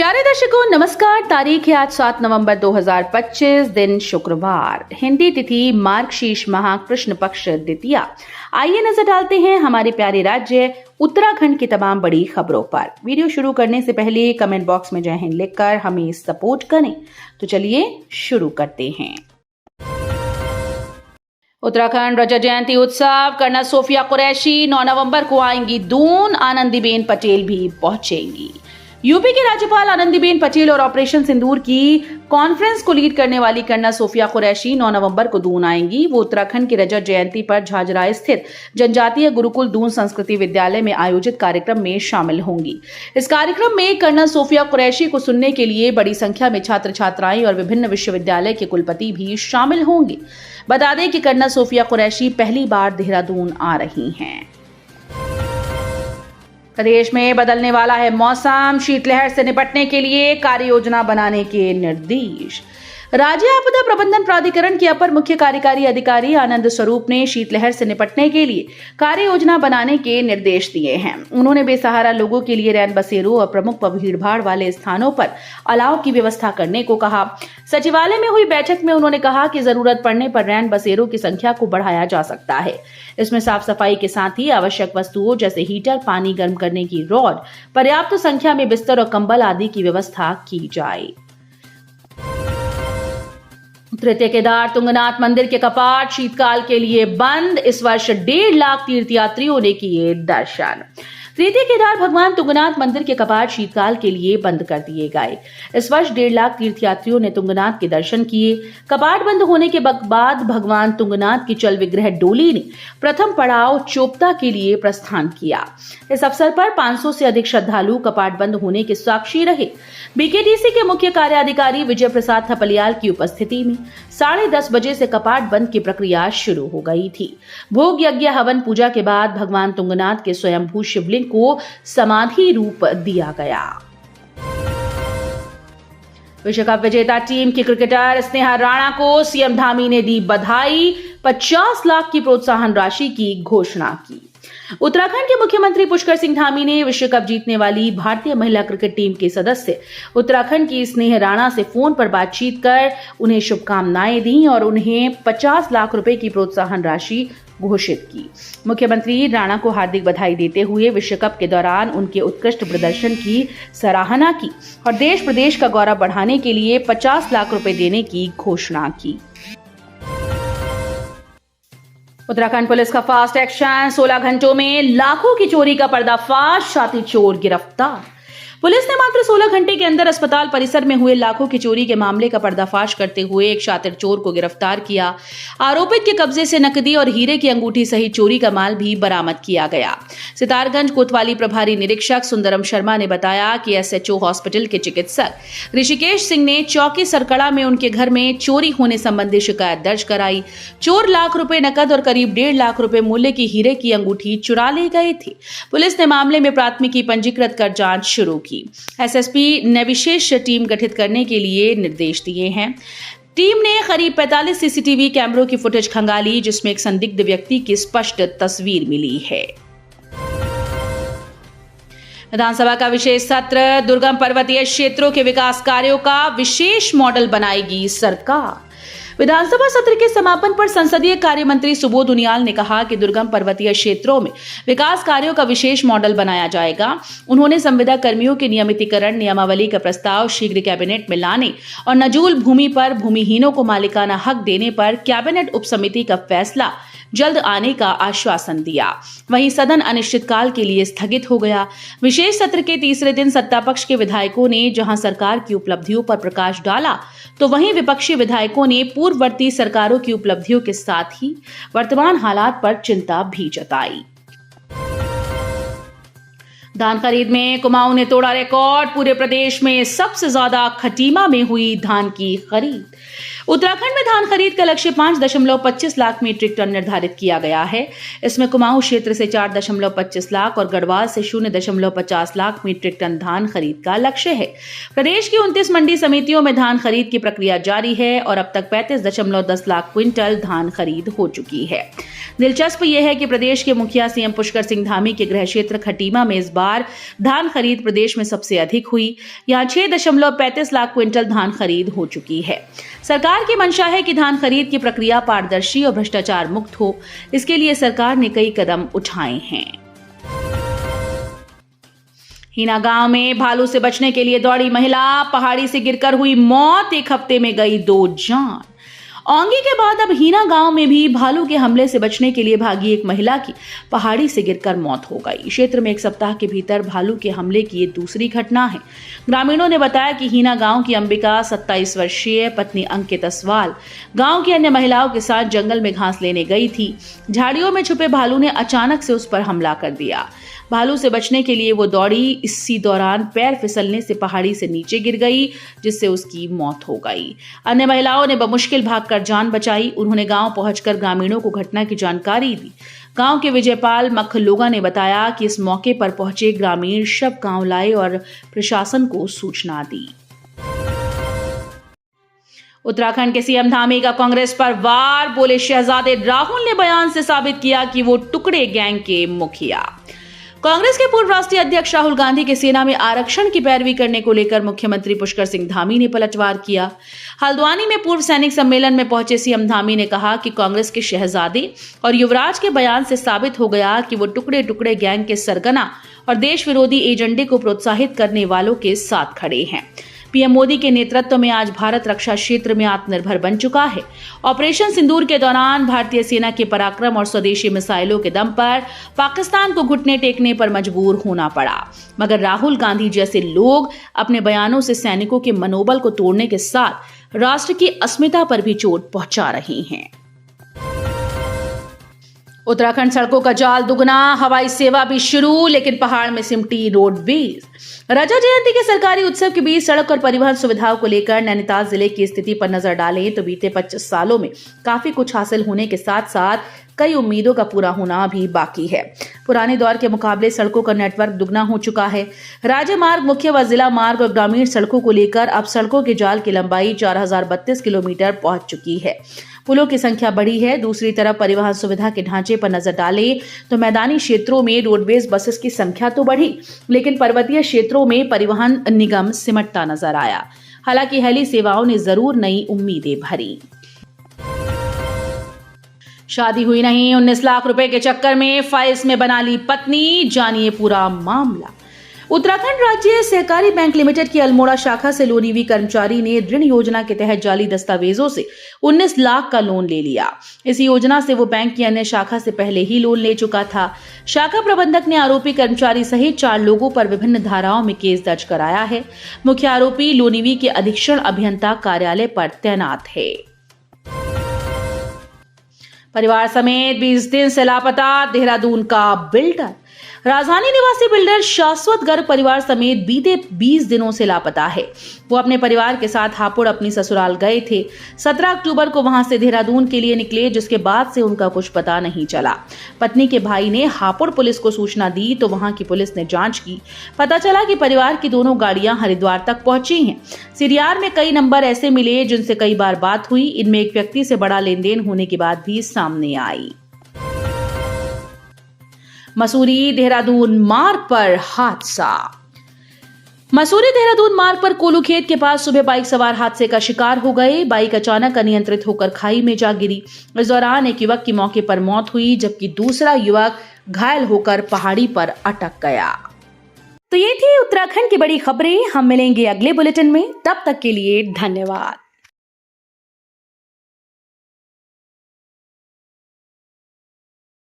प्यारे दर्शकों नमस्कार। तारीख है आज 7 नवंबर 2025, दिन शुक्रवार, हिंदी तिथि मार्गशीर्ष माह कृष्ण पक्ष द्वितीया। आइए नजर डालते हैं हमारे प्यारे राज्य उत्तराखंड की तमाम बड़ी खबरों पर। वीडियो शुरू करने से पहले कमेंट बॉक्स में जय हिंद लिखकर हमें सपोर्ट करें। तो चलिए शुरू करते हैं। उत्तराखंड रजत जयंती उत्सव, कर्नल सोफिया कुरैशी 9 नवंबर को आएंगी दून, आनंदीबेन पटेल भी पहुंचेंगी। यूपी के राज्यपाल आनंदीबेन पटेल और ऑपरेशन सिंदूर की कॉन्फ्रेंस को लीड करने वाली कर्नल सोफिया कुरैशी 9 नवंबर को दून आएंगी। वो उत्तराखंड की रजत जयंती पर झाझरा स्थित जनजातीय गुरुकुल दून संस्कृति विद्यालय में आयोजित कार्यक्रम में शामिल होंगी। इस कार्यक्रम में कर्नल सोफिया कुरैशी को सुनने के लिए बड़ी संख्या में छात्र छात्राएं और विभिन्न विश्वविद्यालय के कुलपति भी शामिल होंगे। बता दें कि कर्नल सोफिया कुरैशी पहली बार देहरादून आ रही हैं। प्रदेश में बदलने वाला है मौसम, शीतलहर से निपटने के लिए कार्य योजना बनाने के निर्देश। राज्य आपदा प्रबंधन प्राधिकरण के अपर मुख्य कार्यकारी अधिकारी आनंद स्वरूप ने शीतलहर से निपटने के लिए कार्य योजना बनाने के निर्देश दिए हैं। उन्होंने बेसहारा लोगों के लिए रैन बसेरों और प्रमुख भीड़भाड़ वाले स्थानों पर अलाव की व्यवस्था करने को कहा। सचिवालय में हुई बैठक में उन्होंने कहा कि जरूरत पड़ने पर रैन बसेरों की संख्या को बढ़ाया जा सकता है। इसमें साफ सफाई के साथ ही आवश्यक वस्तुओं जैसे हीटर, पानी गर्म करने की रॉड, पर्याप्त संख्या में बिस्तर और कंबल आदि की व्यवस्था की जाए। तृतीय केदार तुंगनाथ मंदिर के कपाट शीतकाल के लिए बंद। इस वर्ष 1.5 लाख तीर्थयात्रियों ने किए दर्शन। तृतीय केदार भगवान तुंगनाथ मंदिर के कपाट शीतकाल के लिए बंद कर दिए गए। इस वर्ष 1.5 लाख तीर्थयात्रियों ने तुंगनाथ के दर्शन किए। कपाट बंद होने के बाद भगवान तुंगनाथ की चल विग्रह डोली ने प्रथम पड़ाव चोपता के लिए प्रस्थान किया। इस अवसर पर 500 से अधिक श्रद्धालु कपाट बंद होने के साक्षी रहे। बीकेटीसी के मुख्य कार्याधिकारी विजय प्रसाद थपलियाल की उपस्थिति में 10:30 बजे से कपाट बंद की प्रक्रिया शुरू हो गई थी। भोग यज्ञ हवन पूजा के बाद भगवान तुंगनाथ के स्वयंभू शिवलिंग को समाधि रूप दिया गया। विश्व कप विजेता टीम की क्रिकेटर स्नेहा राणा को सीएम धामी ने दी बधाई। 50 लाख की प्रोत्साहन राशि की घोषणा की। उत्तराखंड के मुख्यमंत्री पुष्कर सिंह धामी ने विश्व कप जीतने वाली भारतीय महिला क्रिकेट टीम के सदस्य उत्तराखंड की स्नेहा राणा से फोन पर बातचीत कर उन्हें शुभकामनाएं दी और उन्हें 50 लाख रुपए की प्रोत्साहन राशि घोषित की। मुख्यमंत्री राणा को हार्दिक बधाई देते हुए विश्व कप के दौरान उनके उत्कृष्ट प्रदर्शन की सराहना की और देश प्रदेश का गौरव बढ़ाने के लिए 50 लाख रुपए देने की घोषणा की। उत्तराखंड पुलिस का फास्ट एक्शन, 16 घंटों में लाखों की चोरी का पर्दाफाश, शातिर चोर गिरफ्तार। पुलिस ने मात्र 16 घंटे के अंदर अस्पताल परिसर में हुए लाखों की चोरी के मामले का पर्दाफाश करते हुए एक शातिर चोर को गिरफ्तार किया। आरोपित के कब्जे से नकदी और हीरे की अंगूठी सहित चोरी का माल भी बरामद किया गया। सितारगंज कोतवाली प्रभारी निरीक्षक सुंदरम शर्मा ने बताया कि एसएचओ हॉस्पिटल के चिकित्सक ऋषिकेश सिंह ने चौकी सरकड़ा में उनके घर में चोरी होने संबंधी शिकायत दर्ज कराई। चोर लाख रुपए नकद और करीब 1.5 लाख रुपए मूल्य की हीरे की अंगूठी चुरा ले गए थे। पुलिस ने मामले में प्राथमिकी पंजीकृत कर जांच शुरू की। एसएसपी ने विशेष टीम गठित करने के लिए निर्देश दिए हैं। टीम ने करीब 45 सीसीटीवी कैमरों की फुटेज खंगाली, जिसमें एक संदिग्ध व्यक्ति की स्पष्ट तस्वीर मिली है। विधानसभा का विशेष सत्र, दुर्गम पर्वतीय क्षेत्रों के विकास कार्यों का विशेष मॉडल बनाएगी सरकार। विधानसभा सत्र के समापन पर संसदीय कार्य मंत्री सुबोध उनियाल ने कहा कि दुर्गम पर्वतीय क्षेत्रों में विकास कार्यों का विशेष मॉडल बनाया जाएगा। उन्होंने संविदा कर्मियों के नियमितीकरण नियमावली का प्रस्ताव शीघ्र कैबिनेट में लाने और नजूल भूमि पर भूमिहीनों को मालिकाना हक देने पर कैबिनेट उपसमिति का फैसला जल्द आने का आश्वासन दिया। वहीं सदन अनिश्चितकाल के लिए स्थगित हो गया। विशेष सत्र के तीसरे दिन सत्तापक्ष के विधायकों ने जहां सरकार की उपलब्धियों पर प्रकाश डाला, तो वहीं विपक्षी विधायकों ने पूर्ववर्ती सरकारों की उपलब्धियों के साथ ही वर्तमान हालात पर चिंता भी जताई। धान खरीद में कुमाऊं ने तोड़ा रिकॉर्ड। पूरे प्रदेश में सबसे ज्यादा खटीमा में हुई धान की खरीद। उत्तराखंड में धान खरीद का लक्ष्य 5.25 लाख मीट्रिक टन निर्धारित किया गया है। इसमें कुमाऊं क्षेत्र से 4.25 लाख और गढ़वाल से 0.50 लाख मीट्रिक टन धान खरीद का लक्ष्य है। प्रदेश की 29 मंडी समितियों में धान खरीद की प्रक्रिया जारी है और अब तक 35.10 लाख क्विंटल धान खरीद हो चुकी है। दिलचस्प यह है कि प्रदेश के मुखिया सीएम पुष्कर सिंह धामी के गृह क्षेत्र खटीमा में इस बार धान खरीद प्रदेश में सबसे अधिक हुई। यहां 6.35 लाख क्विंटल धान खरीद हो चुकी है। सरकार की मंशा है कि धान खरीद की प्रक्रिया पारदर्शी और भ्रष्टाचार मुक्त हो। इसके लिए सरकार ने कई कदम उठाए हैं। हीना गांव में भालू से बचने के लिए दौड़ी महिला, पहाड़ी से गिरकर हुई मौत, एक हफ्ते में गई 2 जान। औंगी के बाद अब हीना गांव में भी भालू के हमले से बचने के लिए भागी एक महिला की पहाड़ी से गिरकर मौत हो गई। क्षेत्र में एक सप्ताह के भीतर भालू के हमले की ये दूसरी घटना है। ग्रामीणों ने बताया कि हीना गांव की अंबिका 27 वर्षीय पत्नी अंकित असवाल गांव की अन्य महिलाओं के साथ जंगल में घास लेने गई थी। झाड़ियों में छुपे भालू ने अचानक से उस पर हमला कर दिया। भालू से बचने के लिए वो दौड़ी। इसी दौरान पैर फिसलने से पहाड़ी से नीचे गिर गई, जिससे उसकी मौत हो गई। अन्य महिलाओं ने बमुश्किल भागकर जान बचाई। उन्होंने गांव पहुंचकर ग्रामीणों को घटना की जानकारी दी। गांव के विजयपाल मखलोगा ने बताया कि इस मौके पर पहुंचे ग्रामीण शव गांव लाए और प्रशासन को सूचना दी। उत्तराखंड के सीएम धामी का कांग्रेस पर वार, बोले शहजादे राहुल ने बयान से साबित किया कि वो टुकड़े गैंग के मुखिया। कांग्रेस के पूर्व राष्ट्रीय अध्यक्ष राहुल गांधी के सेना में आरक्षण की पैरवी करने को लेकर मुख्यमंत्री पुष्कर सिंह धामी ने पलटवार किया। हल्द्वानी में पूर्व सैनिक सम्मेलन में पहुंचे सीएम धामी ने कहा कि कांग्रेस के शहजादे और युवराज के बयान से साबित हो गया कि वो टुकड़े टुकड़े गैंग के सरगना और देश विरोधी एजेंडे को प्रोत्साहित करने वालों के साथ खड़े हैं। पीएम मोदी के नेतृत्व में आज भारत रक्षा क्षेत्र में आत्मनिर्भर बन चुका है। ऑपरेशन सिंदूर के दौरान भारतीय सेना के पराक्रम और स्वदेशी मिसाइलों के दम पर पाकिस्तान को घुटने टेकने पर मजबूर होना पड़ा, मगर राहुल गांधी जैसे लोग अपने बयानों से सैनिकों के मनोबल को तोड़ने के साथ राष्ट्र की अस्मिता पर भी चोट पहुंचा रहे हैं। उत्तराखंड सड़कों का जाल दुगना, हवाई सेवा भी शुरू, लेकिन पहाड़ में सिमटी रोडवेज। रजा जयंती के सरकारी उत्सव के बीच सड़क और परिवहन सुविधाओं को लेकर नैनीताल जिले की स्थिति पर नजर डालें तो बीते 25 सालों में काफी कुछ हासिल होने के साथ साथ कई उम्मीदों का पूरा होना भी बाकी है। पुराने दौर के मुकाबले सड़कों का नेटवर्क दुगना हो चुका है। राज्य मार्ग, मुख्य व जिला मार्ग और ग्रामीण सड़कों को लेकर अब सड़कों के जाल की लंबाई 4032 किलोमीटर पहुंच चुकी है। पुलों की संख्या बढ़ी है। दूसरी तरफ परिवहन सुविधा के ढांचे पर नजर डालें तो मैदानी क्षेत्रों में रोडवेज बसेस की संख्या तो बढ़ी, लेकिन पर्वतीय क्षेत्रों में परिवहन निगम सिमटता नजर आया। हालांकि हेली सेवाओं ने जरूर नई उम्मीदें भरी। शादी हुई नहीं, 19 लाख रुपए के चक्कर में फाइल्स में बना ली पत्नी, जानिए पूरा मामला। उत्तराखंड राज्य सहकारी बैंक लिमिटेड की अल्मोड़ा शाखा से लोन हुई कर्मचारी ने ऋण योजना के तहत जाली दस्तावेजों से 19 लाख का लोन ले लिया। इस योजना से वो बैंक की अन्य शाखा से पहले ही लोन ले चुका था। शाखा प्रबंधक ने आरोपी कर्मचारी सहित 4 लोगों पर विभिन्न धाराओं में केस दर्ज कराया है। मुख्य आरोपी लोनिवी के अधीक्षण अभियंता कार्यालय पर तैनात है। परिवार समेत 20 दिन से लापता देहरादून का बिल्डर। राजधानी निवासी बिल्डर शाश्वत गर्ग परिवार समेत बीते 20 दिनों से लापता है। वो अपने परिवार के साथ हापुड़ अपनी ससुराल गए थे। 17 अक्टूबर को वहां से देहरादून के लिए निकले, जिसके बाद से उनका कुछ पता नहीं चला। पत्नी के भाई ने हापुड़ पुलिस को सूचना दी तो वहां की पुलिस ने जांच की। पता चला कि परिवार की दोनों गाड़ियां हरिद्वार तक पहुंची हैं। सिरियार में कई नंबर ऐसे मिले जिनसे कई बार बात हुई। इनमें एक व्यक्ति से बड़ा लेन देन होने की बात भी सामने आई। मसूरी देहरादून मार्ग पर हादसा। मसूरी देहरादून मार्ग पर कोलूखेत के पास सुबह बाइक सवार हादसे का शिकार हो गए। बाइक अचानक अनियंत्रित होकर खाई में जा गिरी। इस दौरान एक युवक की मौके पर मौत हुई, जबकि दूसरा युवक घायल होकर पहाड़ी पर अटक गया। तो ये थी उत्तराखंड की बड़ी खबरें। हम मिलेंगे अगले बुलेटिन में, तब तक के लिए धन्यवाद।